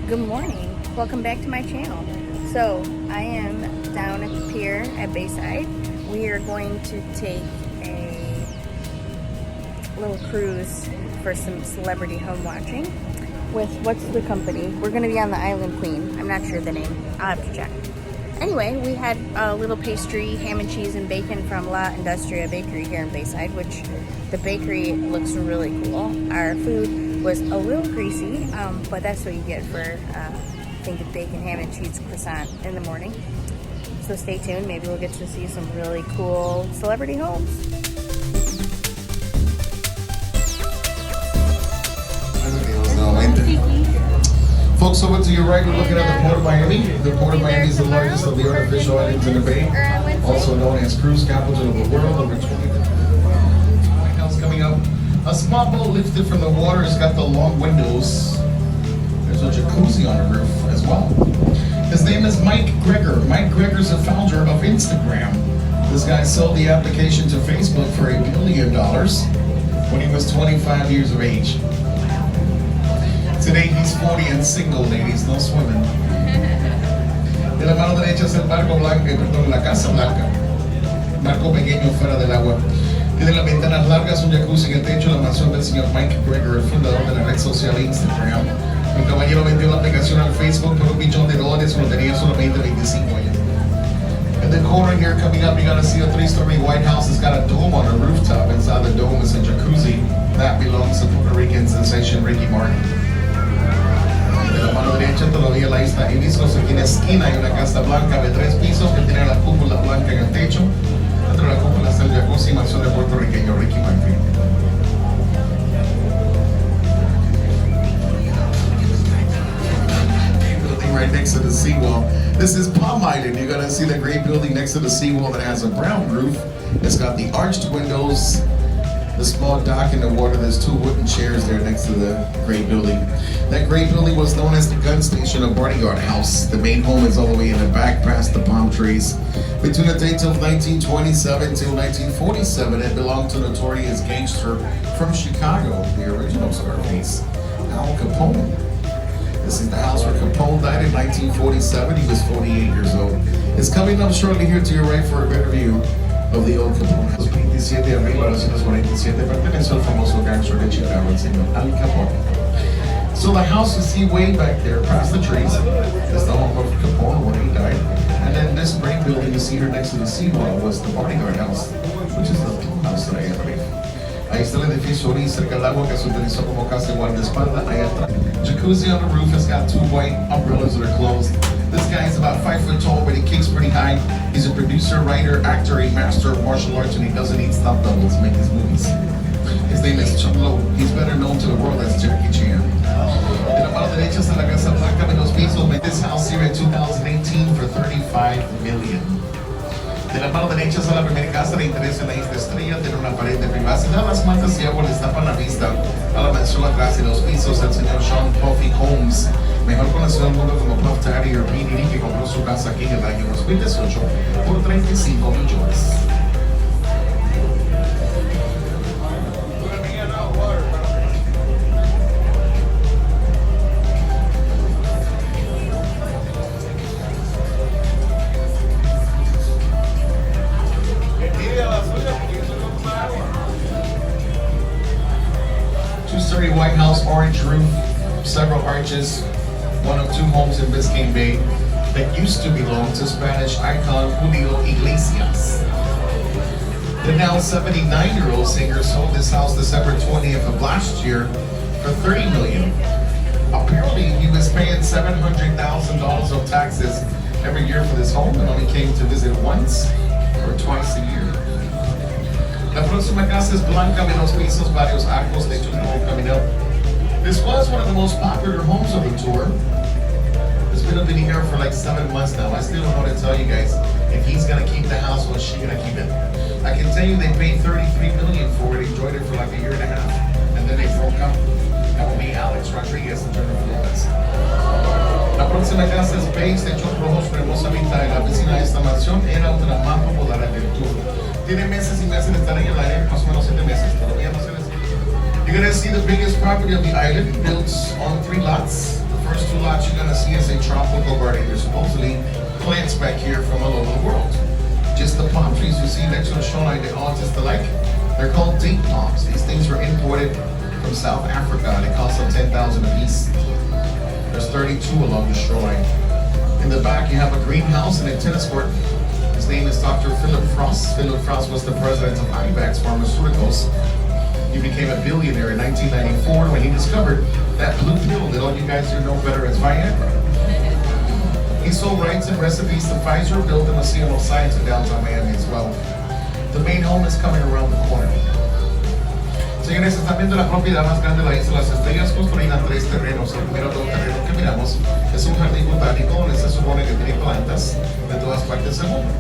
Good morning. Welcome back to my channel. So I am down at the pier at Bayside. We are going to take a little cruise for some celebrity home watching with, what's the company? We're going to be on the Island Queen. I'm not sure the name. I'll have to check. Anyway, we had a little pastry, ham and cheese and bacon from La Industria Bakery here in Bayside, which the bakery looks really cool. Our food was a little greasy, but that's what you get for I think a bacon, ham and cheese croissant in the morning. So stay tuned. Maybe we'll get to see some really cool celebrity homes. Folks, over to your right, we're looking at the Port of Miami. The Port of Miami is the largest of the artificial islands in the Bay, also known as cruise capital of the world. Over 20 White House coming up. A small boat lifted from the water has got the long windows. There's a jacuzzi on the roof as well. His name is Mike Greger. Mike Greger is the founder of Instagram. This guy sold the application to Facebook for $1 billion when he was 25 years of age. Today he's 40 and single, ladies, no swimming. De la mano derecha es el barco blanco, perdón, la casa blanca. Barco pequeño fuera del agua. Tiene las ventanas largas, un jacuzzi en el techo, la mansión del señor Mike Greger, el fundador de la red social Instagram. El caballero vendió la aplicación al Facebook por $1 billón, lo tenía solamente 25 años. In the corner here coming up, you're gonna see a 3-story White House. It's got a dome on the rooftop. Inside the dome is a jacuzzi. That belongs to Puerto Rican sensation Ricky Martin. De la mano derecha todavía la isla Hibiscos. Aquí en la esquina hay una casa blanca de 3 pisos que tiene la cúpula blanca en el techo. Dentro de la cúpula está el jacuzzi, mansión de puertorriqueño Ricky Martin. Building right next to the seawall. This is Palm Island. You're gonna see the great building next to the seawall that has a brown roof. It's got the arched windows, the small dock in the water. There's 2 wooden chairs there next to the great building. That great building was known as the gun station of Bodyguard House. The main home is all the way in the back past the palm trees. Between the dates of 1927 till 1947, it belonged to notorious gangster from Chicago, the original Scarface, Al Capone. This is the house where Capone died in 1947. He was 48 years old. It's coming up shortly here to your right for a better view of the old Capone House. 27 de abril de 1947 perteneció al famoso gangster de Chicago, el señor Al Capone. So the house you see way back there, past the trees, is the home of Capone when he died. And then this great building you see here next to the seawall was the Bodyguard House, which is the house that I have. Ahí está el edificio ahí cerca del agua que se utilizó como casa de guardaespaldas. Ahí atrás. Jacuzzi on the roof has got 2 white umbrellas that are closed. This guy is about 5 foot tall, but he kicks pretty high. He's a producer, writer, actor, a master of martial arts, and he doesn't need stunt doubles to make his movies. His name is Chuck Lowe. He's better known to the world as Jackie Chan. De la mano derecha está la casa blanca de los pisos. Made this house here in 2018 for $35 million. De la mano derecha está la primera casa de interés en la isla Estrella. Tiene una pared de privacidad. Las mantas y árboles tapan la vista a la mansión atrás de los pisos. El señor Sean Puffy Holmes, mejor conocido al mundo como Puff Daddy o P. Diddy, que compró su casa aquí en el año 2018 por $35 millones. Two-story White House, orange roof, several arches, one of 2 homes in Biscayne Bay that used to belong to Spanish icon Julio Iglesias. The now 79-year-old singer sold this house December 20th of last year for $30 million. Apparently, he was paying $700,000 of taxes every year for this home and only came to visit once or twice a year. La próxima casa es blanca, menos pisos, varios arcos, de hecho, coming up. This was one of the most popular homes of the tour. It's been here for like 7 months now. I still don't know to tell you guys if he's gonna keep the house or she's gonna keep it. I can tell you they paid $33 million for it, enjoyed it for like a year and a half, and then they broke up. That would be Alex Rodriguez and Jennifer Lopez. La próxima casa es beige, techos rojos, hermosa vista de la piscina de esta mansión. Era una de las más populares del tour. Tiene meses y meses de estar en el aire, más o menos 7 meses. Todavía no se les... You're gonna see the biggest property of the island, built on 3 lots. The First two lots you're gonna see is a tropical garden. There's supposedly plants back here from all over the world. Just the palm trees you see next to the shoreline, they all just alike. They're called date palms. These things were imported from South Africa. They cost them $10,000 a piece. There's 32 along the shoreline. In the back you have a greenhouse and a tennis court. His name is Dr. Philip Frost. Philip Frost was the president of IVAX Pharmaceuticals. He became a billionaire in 1994 when he discovered that blue pill that all you guys here know better as Viagra. He sold rights and recipes to Pfizer, built a museum of science in downtown Miami as well. The main home is coming around the corner. Señores, están viendo la propiedad más grande de la isla. Las estrellas construirán 3 terrenos. El primero de los terrenos que miramos es un jardín botánico donde se supone que tiene plantas de todas partes del mundo.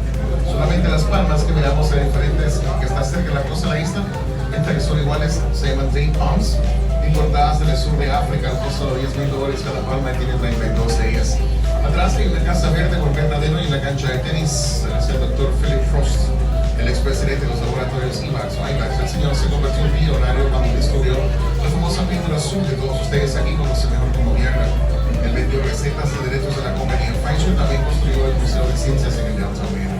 Solamente las palmas que miramos en diferentes, que está cerca de la costa de la isla, entre que son iguales, se llaman date palms, importadas del sur de África, al costo de $10,000 cada palma y tiene 32 de ellas. Atrás hay una casa verde con verdadero y una cancha de tenis. Es el Dr. Philip Frost, el expresidente de los laboratorios IVAX. El señor se convirtió en millonario cuando descubrió la famosa pintura azul que todos ustedes aquí conocen mejor como Viagra. Él vendió recetas de derechos de la compañía Pfizer. También construyó el Museo de Ciencias en el downtown Miami.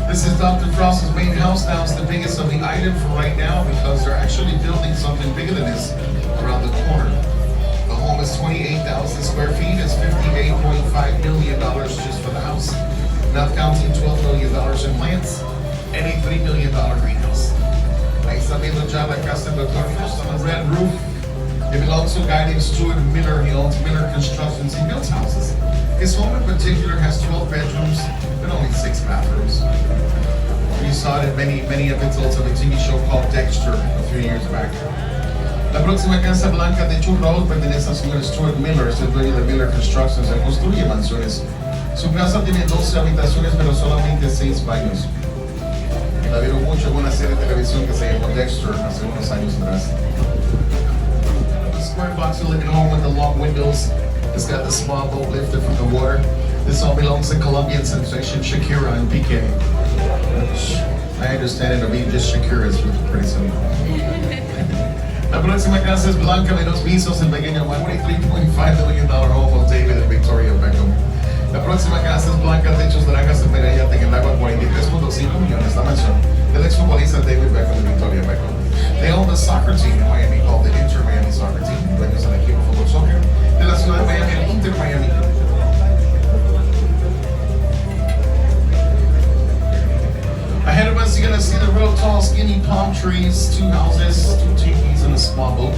This is Dr. Frost's main house. Now it's the biggest of the item for right now because they're actually building something bigger than this around the corner. The home is 28,000 square feet. It's $58.5 million just for the house, not counting $12 million in plants and a $3 million greenhouse. Ahí está viendo ya la casa del Dr. Frost on the red roof. It belongs to a guy named Stuart Miller. He owns Miller Constructions. He builds houses. His home in particular has 12 bedrooms and only 6 bathrooms. You saw it in many episodes of a TV show called Dexter a few years back. La próxima Casa Blanca de Churros pertenece al señor Stuart Miller, es el dueño de Miller Constructions. Él construye mansiones. Su casa tiene 12 habitaciones, pero solamente 6 baños. La vieron mucho en una serie de televisión que se llamó Dexter hace unos años atrás. The square box living home with the long windows. It's got the small boat lifted from the water. This all belongs to Colombian sensation Shakira and Piqué. I understand it'll be just Shakira's pretty soon. La próxima casa es blanca de 2 pisos, el pequeño $43.5 million home of David and Victoria Beckham. La próxima casa es blanca, techos naranjas en Megallate en el agua, $43.5 millones. La mansión del exfutbolista David Beckham and Victoria Beckham. They own the soccer team in Miami called the Inter Miami Soccer Team. Dueños del equipo de fútbol soccer de la ciudad de Miami, el Inter Miami. Ahead of us, you're gonna see the real tall, skinny palm trees, 2 houses, 2 teepees, and a small boat.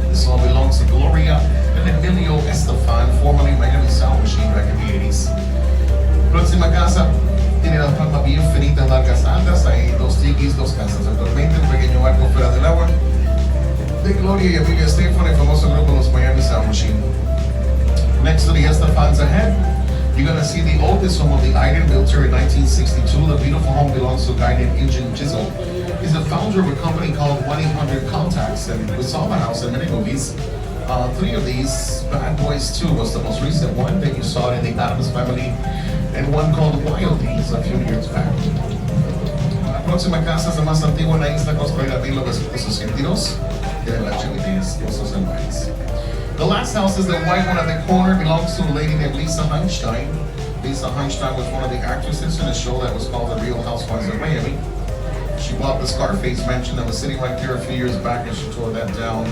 This all belongs to Gloria and Emilio Estefan, formerly Miami Sound Machine back in the 80s. Próxima casa tiene las palmas bien finitas, largas, altas. Hay 2 teepees, 2 casas actualmente, un pequeño barco fuera del agua. De Gloria y Emilio Estefan, el famoso grupo Los Miami Sound Machine. Next to the Estefans ahead, you're gonna see the oldest home of the item, built here in 1962. The beautiful home belongs to a guy named Injun Chisel. He's the founder of a company called 1-800-CONTACTS, and we saw the house in many movies. 3 of these, Bad Boys 2 was the most recent one, then you saw it in the Addams Family, and one called Wildys a few years back. La próxima casa es la más antigua en la isla, construida en 1962. Tiene las chiquitillas, los salvajes. The last house is the white one at the corner, belongs to a lady named Lisa Hunstein. Lisa Hunstein was one of the actresses in a show that was called The Real Housewives of Miami. She bought the Scarface mansion that was sitting right there a few years back and she tore that down.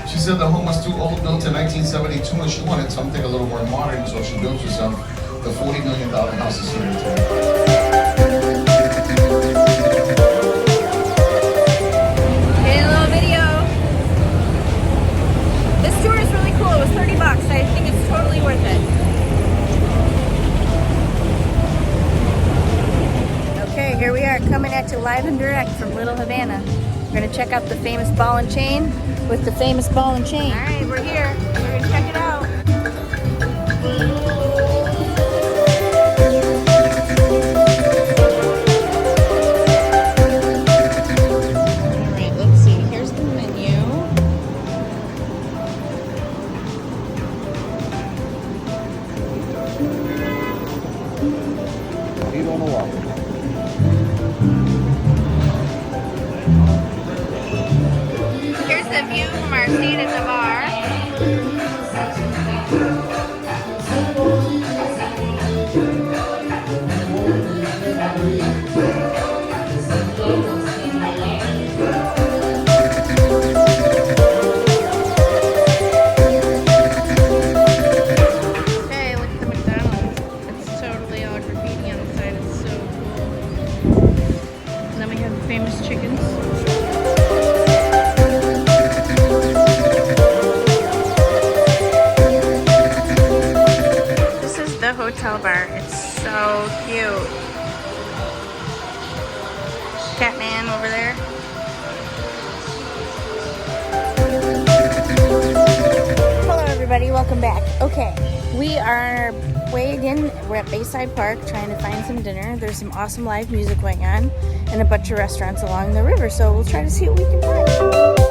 She said the home was too old, built in 1972, and she wanted something a little more modern, so she built herself the $40 million house is here today. This tour is really cool. It was $30. I think it's totally worth it. Okay, here we are coming at you live and direct from Little Havana. We're gonna check out the famous ball and chain with the famous ball and chain. All right, we're here. We're gonna check it out. Here's the view from our seat at the bar. everybody, welcome back. Okay, we are on our way again. We're at Bayside Park trying to find some dinner. There's some awesome live music going on and a bunch of restaurants along the river, so we'll try to see what we can find.